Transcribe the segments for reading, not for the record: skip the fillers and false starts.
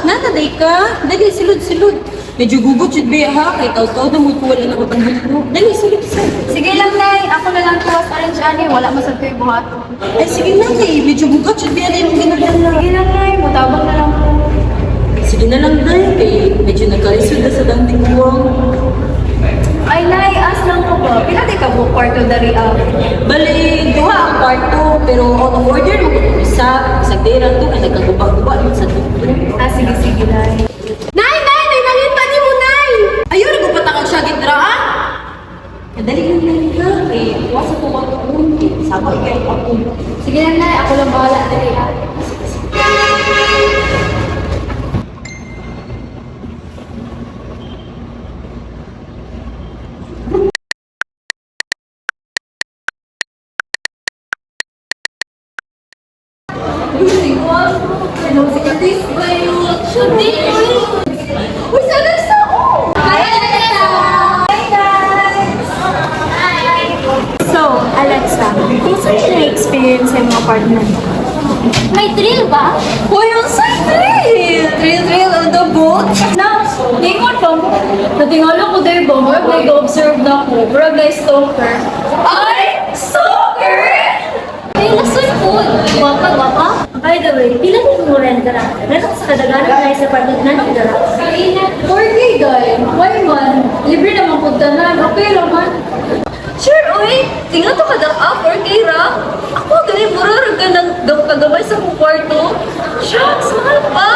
Nataday ka? Dali, silod. Medyo gugot yun ba ha? Kay tao-tao na mo ko wala na matanggal. Dali, silod. Sige lang, Nay. Ako na lang tuwas orange ani. Wala masad ko yung buhat. Ay, sige na, medyo gugot yun ba rin yung ginagala. Sige lang, Nay. Mutabang na lang po. Sige na lang, Day. Kay medyo nagkaisod na sa dating buwang. Ay, Nay. As lang ko ba? Pila di ka po kwarto dari Bali, duha ang kwarto, pero out of order mo kung isang dera to, ay nagkaguba-guba naman sa dito. Sige, Nay. Nay! Nangita ni mo, Nay! Ayun, nagpatakag siya, gitraan! Kadali lang lang ka, eh, wasa ko ba ito? Sama ikay ako. Sige lang, Nay. Ako lang bahala dari Uy, sana sa ako! So, Alexa, kung saan na experience sa mga partner mo? May thrill ba? Uy, ang sa thrill! Thrill on the boat! Na, gingon pa mo. Natingala ko dahil ba, marag nag-observe na ko, marag na-stalker. Ay! Soccer! May lason po. Waka. By the way, pila din mo rin dara. Meron sa kadaganan na sa partner na ng dara. 4K dahil. Why man? Libre naman po tanan. Okay lang man. Sure, uy! Tingnan to ka for Kira. Ako, ganun, murarag ka ng kagamay sa kong kwarto. Shucks, mahal pa!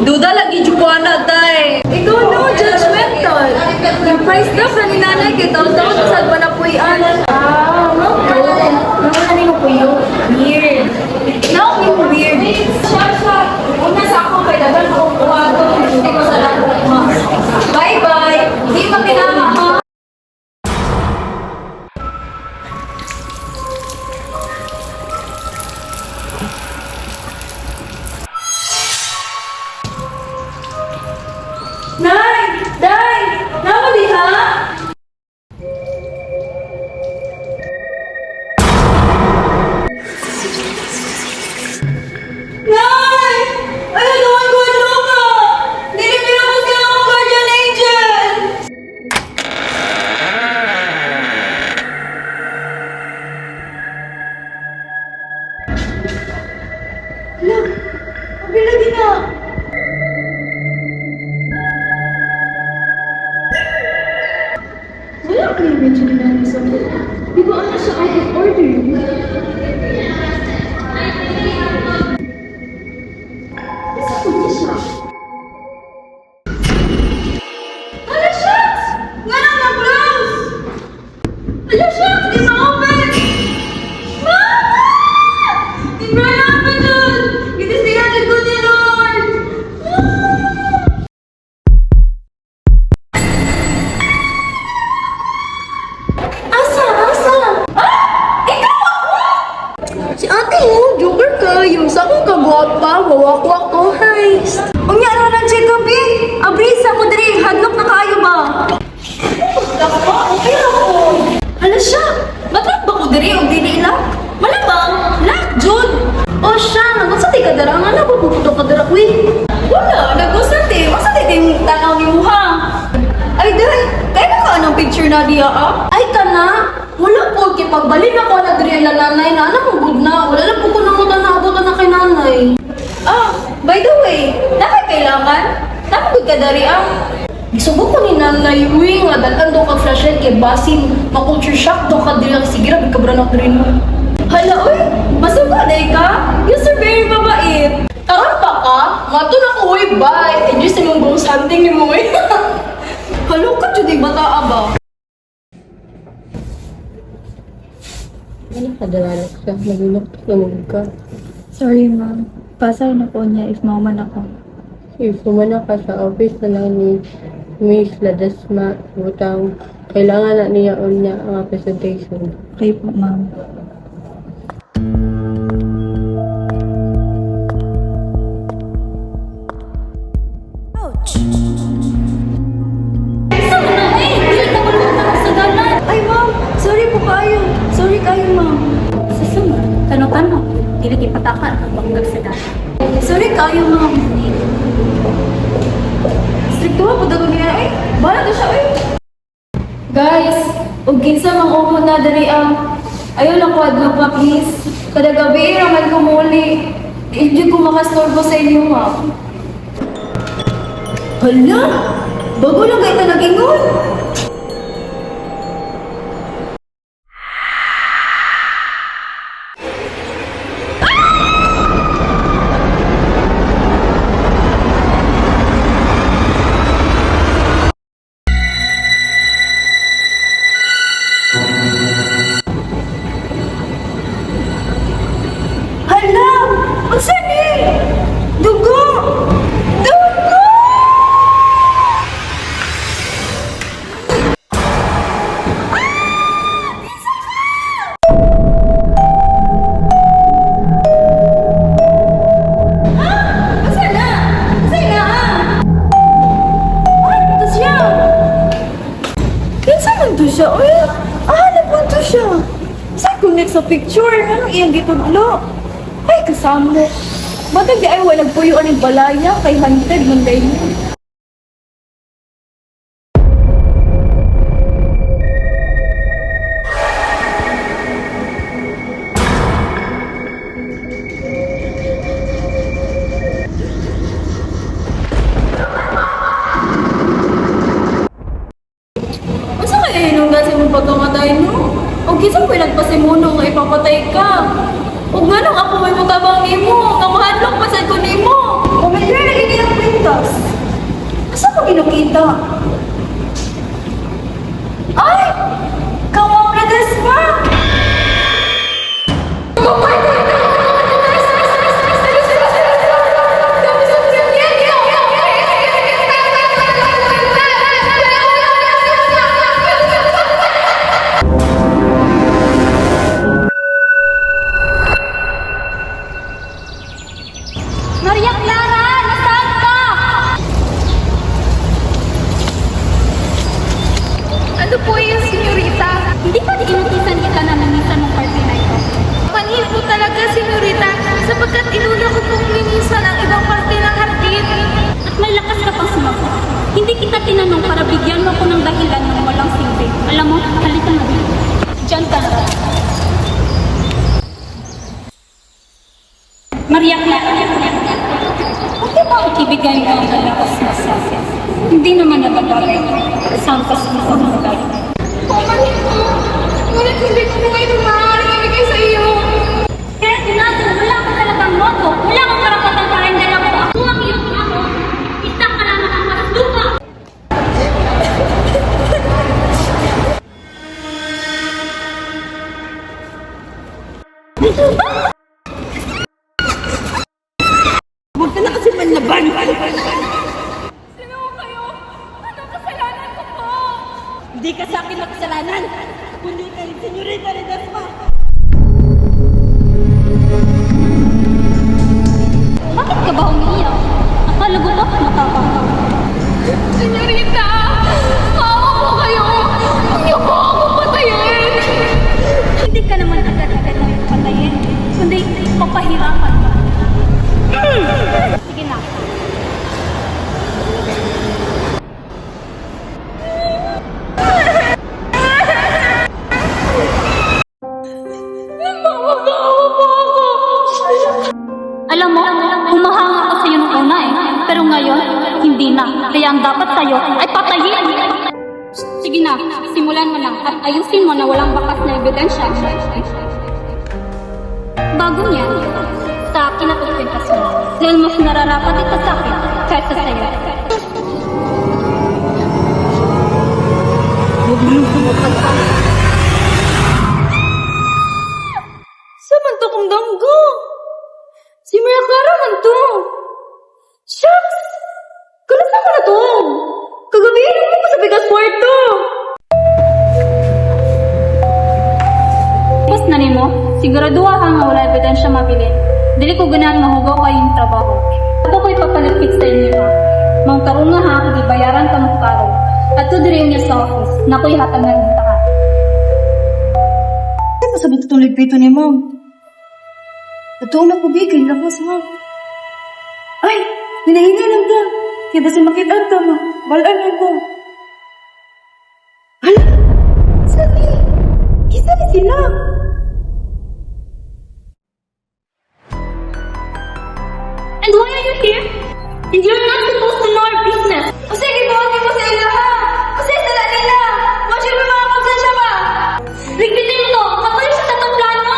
Duda lagi, Jukuana, tay! Ikaw no, judgmental. Yung price daw na ni nanay kay taon-taon sa panapuyan. Okay. Ano mo po yung weird? No, yung weird. Shut. Una sa ako kay dagan ako kuwato. Hindi ko sa lahat mo. Bye-bye. Hindi pa kinama ha. Nay! Day! Nama di ha? Nay! Ay, naman ko ka! Nilipin ako sila ng guardian angel! Hala! Abi lagi na! Wala ka yung medyo ninanong sa mga. Di ba ano siya out of order? Nasa kanya siya. Hala, shucks! Nga lang na-close! Hala, shucks! Di ma-open! Mama! Di ba na-open dun? Gitistingan ko ni Lord! Asa? Ikaw ako! Si ate mo, joker kayo. Sa akong kagwapa, wawak-wak ko, heist. Unya na lang siya gabi. Abrisa mo diri, hadlok na kayo ba? Okay ako. Hala siya, matrat ba ko diri o dili lang? Malamang, lock, Jud. O siya, nagusat ka dara nga na, puputo ka dara, uy. Wala, nagusat eh. Masat yung tanaw ni mo ha. Ay, dahil, kaya na ka anong picture na diya, ah? Ay, ka na? Wala po, kipagbalin ako na diri na nanay na, alam mo, good na. Wala lang po ko nang nabutan na kay nanay. Ah, by the way, nakay kailangan? Napagod ka dari, ah? Isubo ko ni nanay, uy, nga dalan daw ka flashlight kay basin, ma-culture shock daw ka diri lang, sige, rabi ka branok diri mo. Hala, uy, masuka day ka? You're so very mabait. Karon pa ka? Mato na ko, uy, bye. And just yung ghost hunting ni mo, uy. Halo ka, Judy, bata ba? Ano kadalalak siya? Nagulok ka. Sorry, ma'am. Pasay na po niya if mauman ako. If umana ka sa office na lang ni Miss Ladasma, butang kailangan na niya niya ang presentation. Okay po, ma'am. Ay, ma'am! Sorry po kayo. Sorry kayo, ma'am. Sasama. Tano-tano. Dili kay patakan ang banggag sa data. Sorry kayo, ma'am. Ito, padalo niya. Ay, bahala to siya. Ay. Guys, ug kinsa mang umon na dali ayaw lang ko adlaw pa please. Kada gabi raman ko muli. Hindi ko makastorbo sa inyo ha. Hala, bago lang kayo nag-ingon. Hala! Ang sani! Dugo! Dugo! Asa na? Asa na Ay, ito siya! Kinsa man to siya? Uy, hanap mo to siya. Saan connect sa picture? Anong iyang gitudlo? Ay, kasama. Batag di ay walang puyuan ng balaya kay Hunted Monday mo. Masa kaya hinunggan sa mong pagkamatay no? O kisang pinagpasimuno nga ipapatay ka. O nga nung ako may mutabang nimo, nga mahadlok pa sa ko nimo. O may kaya lagi niyang pintas. Asa mo ginukita? Ay! Kamang na desma! Maria Clara, nasaan ka? Ano po yung senyorita? Hindi pa inutisan kita na namisan ng party na ito. Panil po talaga, senyorita, sapagkat inuna ko pong linisan ang ibang parte ng hardin. At may lakas ka pang sumagot. Hindi kita tinanong para bigyan mo ko ng dahilan ng walang silbi. Alam mo, halika na dito. Diyan ka na. Maria Clara, bakit ba ang ibigay mo ang lakas na sasya? Hindi naman nababagay. Saan ka sa mga Pumanin po! Ngunit hindi ko po kayo maaaring ibigay sa iyo. Kaya tinatin, wala ka talagang moto. Wala kang karapatan para hindi ako. Ako ang iyong ako. Isang ka lang ang maslupa. Huwag ka na kasi manlaban! Sino kayo? Anong kasalanan ko po? Hindi ka sa akin makasalanan! Kundi ka rin, senyorita ni Desma! Bakit ka ba umiiyak? Akala ko ba matapang ka? Senyorita! Maawa po kayo! Huwag niyo po ako patayin! Hindi ka naman agad-agad na patayin. Kundi papahirapan ka. Sige na. Alam mo, humahanga ako sa'yo nung una eh. Pero ngayon, hindi na. Kaya ang dapat sa'yo ay patayin. Sige na, simulan mo na at ayusin mo na walang bakas na ebidensya. Bago niyan, sa akin at ikwintas mo. Dahil mas nararapat ito sa akin kaysa sa'yo. Huwag mo nang pumapagpa! Saman to kong danggo! Si Maria Clara man to! Shucks! Kalas ako na to! Kagabi mo ko sa bigas kwarto! Mas na nimo, siguraduha nga wala ebidensya mabilin. Dili ko ganahan mahugaw kayong trabaho. Ako ko'y papalipit sa inyo ha. Mang tarong nga ha, gibayaran ka mo karon. At to diri niya sa office, na ko'y hatag na rin tahan. Ano pa sabi itong ligpito ni Ma'am? Totoo na po bigay, labas Ma'am. Ay! Hinahinay lang ka! Kita sa makita ito mo. Balaan ito. Hala! Sabi! Isa na sila! And why are you here? And you're not supposed to know our business. O sige, buhatin mo sa ila ha! Kasi sila nila! Masya mo mga konsensya ba? Ligpitin mo to. Kapag sa tatang plano.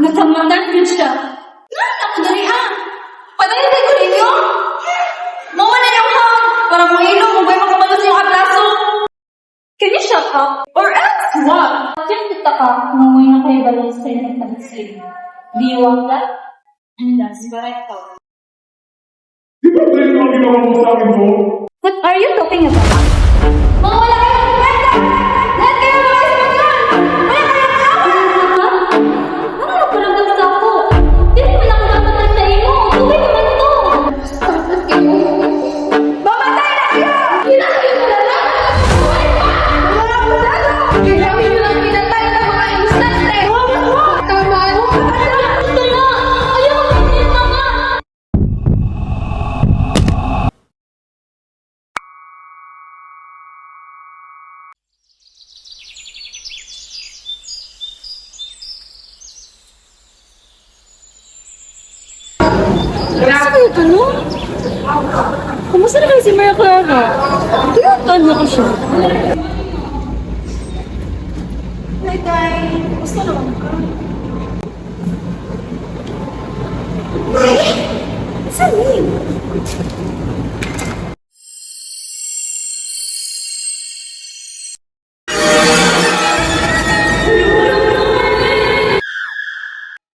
Nagkamandan din siya. Ako dali ha! Patayin ko ninyo! Mawa na yung ha! Para mo ilong, kung ba'y makabalos yung aplaso! Can you shut up? Or else what? Bakit kita ka? Umuwi na kayo balong sa inyo nagpansin. Do you want that? And that's what I thought. What are you talking about? Mga wala kayong kwenta! Lahat kayo mga isipagyan! Wala kayong kawan! Ano pa lang basta ako? Hindi mo lang dapat sa iyo. Tuloy naman ito. Mamatay na kayo! Pinatay mo na lang! Mga abusado! Gagawin nyo lang pinatay ng mga instante! Tama! Gusto na. Ayaw ko pinit na nga. Saan kayo ito, no? Kumusta na kayo si Maria Clara? Tinatan na ko siya. Hi, Tay. Kumusta naman ka? Saan yun?